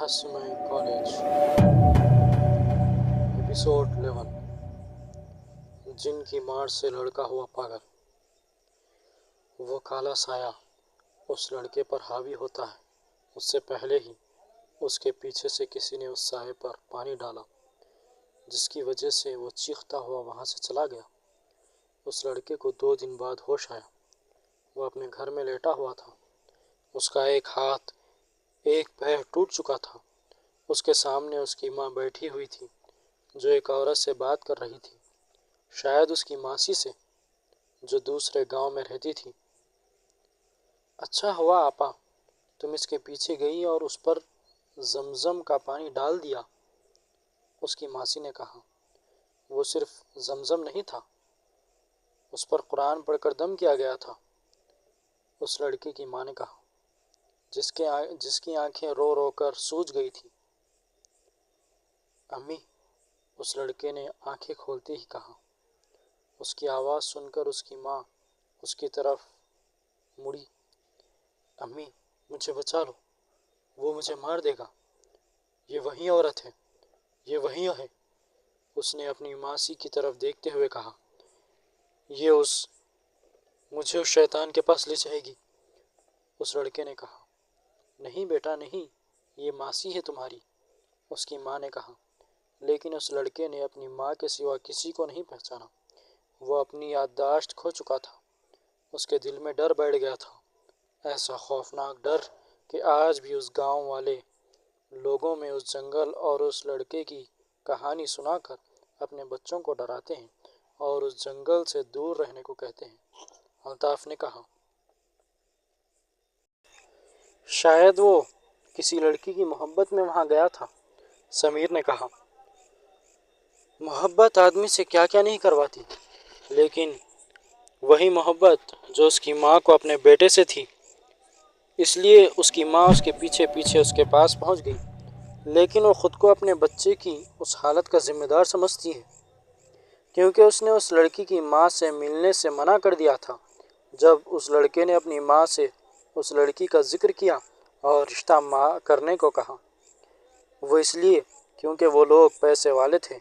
रहस्यमय college episode 11 जिन की मार से लड़का हुआ पागल। वो काला साया उस लड़के पर हावी होता है उससे पहले ही उसके पीछे से किसी ने उस साये पर पानी डाला, जिसकी वजह से वो चीखता हुआ वहाँ से चला गया। उस लड़के को 2 दिन बाद होश आया। वो अपने घर में लेटा हुआ था। उसका एक हाथ एक पैर टूट चुका था। उसके सामने उसकी माँ बैठी हुई थी, जो एक औरत से बात कर रही थी, शायद उसकी मासी से, जो दूसरे गांव में रहती थी। अच्छा हुआ आपा, तुम इसके पीछे गई और उस पर जमजम का पानी डाल दिया, उसकी मासी ने कहा। वो सिर्फ जमजम नहीं था, उस पर कुरान पढ़कर दम किया गया था, उस लड़के की माँ ने कहा, जिसकी आंखें रो रो कर सूज गई थी। अम्मी, उस लड़के ने आंखें खोलते ही कहा। उसकी आवाज़ सुनकर उसकी माँ उसकी तरफ मुड़ी। अम्मी, मुझे बचा लो, वो मुझे मार देगा। ये वही औरत है, ये वही है, उसने अपनी मासी की तरफ देखते हुए कहा। ये मुझे उस शैतान के पास ले जाएगी, उस लड़के ने कहा। नहीं बेटा नहीं, ये मासी है तुम्हारी, उसकी माँ ने कहा। लेकिन उस लड़के ने अपनी माँ के सिवा किसी को नहीं पहचाना। वो अपनी याददाश्त खो चुका था। उसके दिल में डर बैठ गया था, ऐसा खौफनाक डर कि आज भी उस गांव वाले लोगों में उस जंगल और उस लड़के की कहानी सुनाकर अपने बच्चों को डराते हैं और उस जंगल से दूर रहने को कहते हैं। अल्ताफ ने कहा। शायद वो किसी लड़की की मोहब्बत में वहां गया था, समीर ने कहा। मोहब्बत आदमी से क्या क्या नहीं करवाती, लेकिन वही मोहब्बत जो उसकी माँ को अपने बेटे से थी, इसलिए उसकी माँ उसके पीछे पीछे उसके पास पहुँच गई। लेकिन वो खुद को अपने बच्चे की उस हालत का जिम्मेदार समझती है, क्योंकि उसने उस लड़की की माँ से मिलने से मना कर दिया था जब उस लड़के ने अपनी माँ से उस लड़की का जिक्र किया और रिश्ता माँ करने को कहा। वो इसलिए क्योंकि वो लोग पैसे वाले थे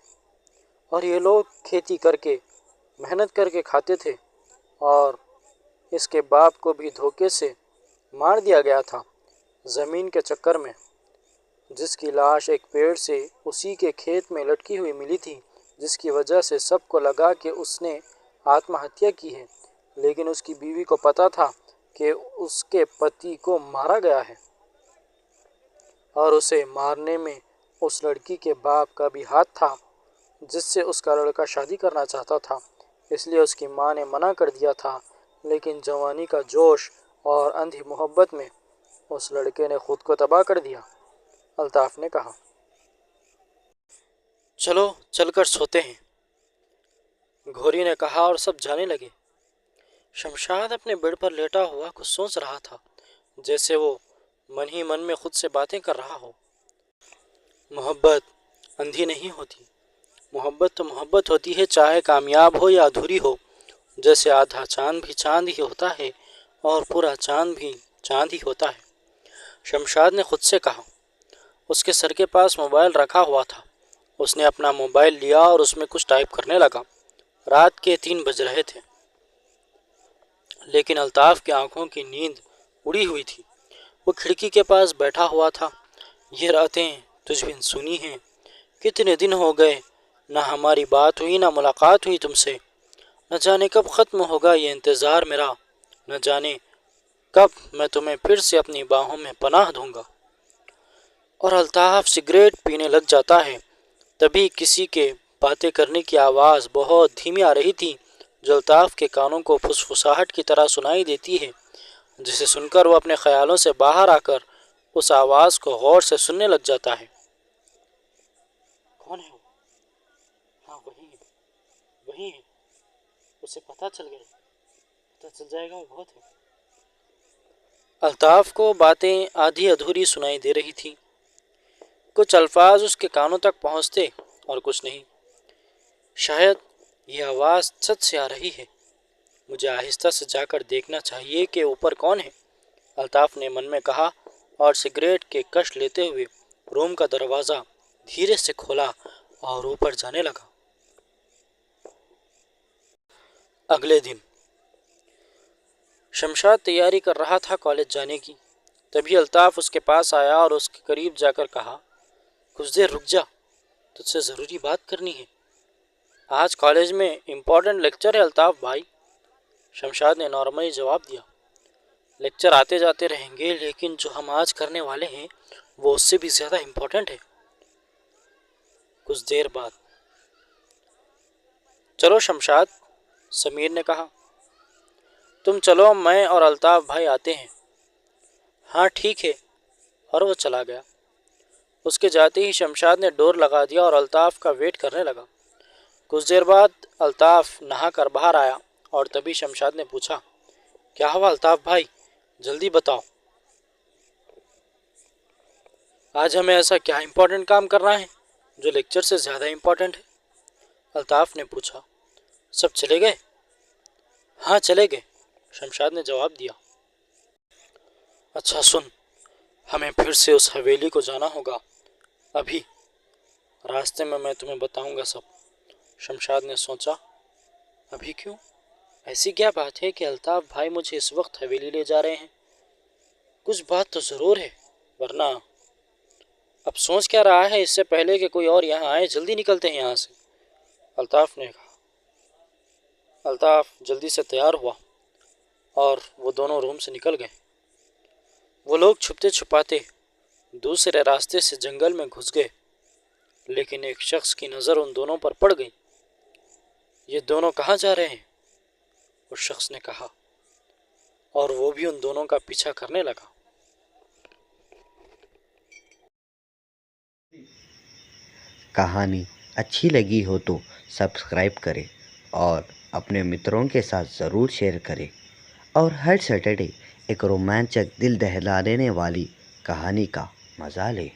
और ये लोग खेती करके मेहनत करके खाते थे, और इसके बाप को भी धोखे से मार दिया गया था ज़मीन के चक्कर में, जिसकी लाश एक पेड़ से उसी के खेत में लटकी हुई मिली थी, जिसकी वजह से सबको लगा कि उसने आत्महत्या की है। लेकिन उसकी बीवी को पता था कि उसके पति को मारा गया है और उसे मारने में उस लड़की के बाप का भी हाथ था, जिससे उसका लड़का शादी करना चाहता था। इसलिए उसकी माँ ने मना कर दिया था, लेकिन जवानी का जोश और अंधी मोहब्बत में उस लड़के ने खुद को तबाह कर दिया, अल्ताफ ने कहा। चलो चलकर सोते हैं, घोरी ने कहा और सब जाने लगे। शमशाद अपने बेड पर लेटा हुआ कुछ सोच रहा था, जैसे वो मन ही मन में खुद से बातें कर रहा हो। मोहब्बत अंधी नहीं होती, मोहब्बत तो मोहब्बत होती है, चाहे कामयाब हो या अधूरी हो। जैसे आधा चांद भी चांद ही होता है और पूरा चांद भी चांद ही होता है, शमशाद ने खुद से कहा। उसके सर के पास मोबाइल रखा हुआ था। उसने अपना मोबाइल लिया और उसमें कुछ टाइप करने लगा। रात के 3 बज रहे थे, लेकिन अल्ताफ की आंखों की नींद उड़ी हुई थी। वो खिड़की के पास बैठा हुआ था। ये रातें तुझ बिन सुनी हैं, कितने दिन हो गए, ना हमारी बात हुई ना मुलाकात हुई तुमसे। न जाने कब ख़त्म होगा ये इंतज़ार मेरा, न जाने कब मैं तुम्हें फिर से अपनी बाहों में पनाह दूंगा। और अल्ताफ सिगरेट पीने लग जाता है। तभी किसी के बातें करने की आवाज़ बहुत धीमी आ रही थी, जो अल्ताफ के कानों को फुसफुसाहट की तरह सुनाई देती है, जिसे सुनकर वो अपने ख्यालों से बाहर आकर उस आवाज़ को गौर से सुनने लग जाता है। कौन है वो? हाँ वही है, उसे पता चल गया, पता चल जाएगा, वो बहुत है। अल्ताफ को बातें आधी अधूरी सुनाई दे रही थी। कुछ अल्फाज उसके कानों तक पहुंचते और कुछ नहीं। शायद ये आवाज़ छत से आ रही है, मुझे आहिस्ता से जाकर देखना चाहिए कि ऊपर कौन है, अल्ताफ ने मन में कहा और सिगरेट के कश लेते हुए روم کا دروازہ دھیرے سے کھولا اور اوپر جانے لگا۔ اگلے دن شمشاد تیاری کر رہا تھا کالج جانے کی، تبھی الطاف اس کے پاس آیا اور اس کے قریب جا کر کہا، کچھ دیر رک جا، تجھ سے ضروری بات کرنی ہے۔ آج کالج میں امپورٹنٹ لیکچر ہے الطاف بھائی۔ شمشاد نے نارملی جواب دیا، لیکچر آتے جاتے رہیں گے، لیکن جو ہم آج کرنے والے ہیں وہ اس سے بھی زیادہ امپورٹنٹ ہے۔ کچھ دیر بعد، چلو شمشاد، سمیر نے کہا، تم چلو، میں اور الطاف بھائی آتے ہیں۔ ہاں ٹھیک ہے، اور وہ چلا گیا۔ اس کے جاتے ہی شمشاد نے ڈور لگا دیا اور الطاف کا ویٹ کرنے لگا۔ کچھ دیر بعد الطاف نہا کر باہر آیا اور تبھی شمشاد نے پوچھا، کیا ہوا الطاف بھائی، جلدی بتاؤ، آج ہمیں ایسا کیا امپورٹنٹ کام کرنا ہے جو لیکچر سے زیادہ امپورٹنٹ ہے؟ الطاف نے پوچھا۔ سب چلے گئے؟ ہاں چلے گئے، شمشاد نے جواب دیا۔ اچھا سن، ہمیں پھر سے اس حویلی کو جانا ہوگا، ابھی راستے میں تمہیں بتاؤں گا سب۔ شمشاد نے سوچا، ابھی کیوں؟ ایسی کیا بات ہے کہ الطاف بھائی مجھے اس وقت حویلی لے جا رہے ہیں؟ کچھ بات تو ضرور ہے، ورنہ اب سوچ کیا رہا ہے؟ اس سے پہلے کہ کوئی اور یہاں آئے جلدی نکلتے ہیں یہاں سے، الطاف نے کہا۔ الطاف جلدی سے تیار ہوا اور وہ دونوں روم سے نکل گئے۔ وہ لوگ چھپتے چھپاتے دوسرے راستے سے جنگل میں گھس گئے، لیکن ایک شخص کی نظر ان دونوں پر پڑ گئی۔ یہ دونوں کہاں جا رہے ہیں؟ اس شخص نے کہا، اور وہ بھی ان دونوں کا پیچھا کرنے لگا۔ کہانی اچھی لگی ہو تو سبسکرائب کریں اور اپنے متروں کے ساتھ ضرور شیئر کریں، اور ہر سیٹرڈے ایک رومانچک دل دہلا دینے والی کہانی کا مزہ لیں۔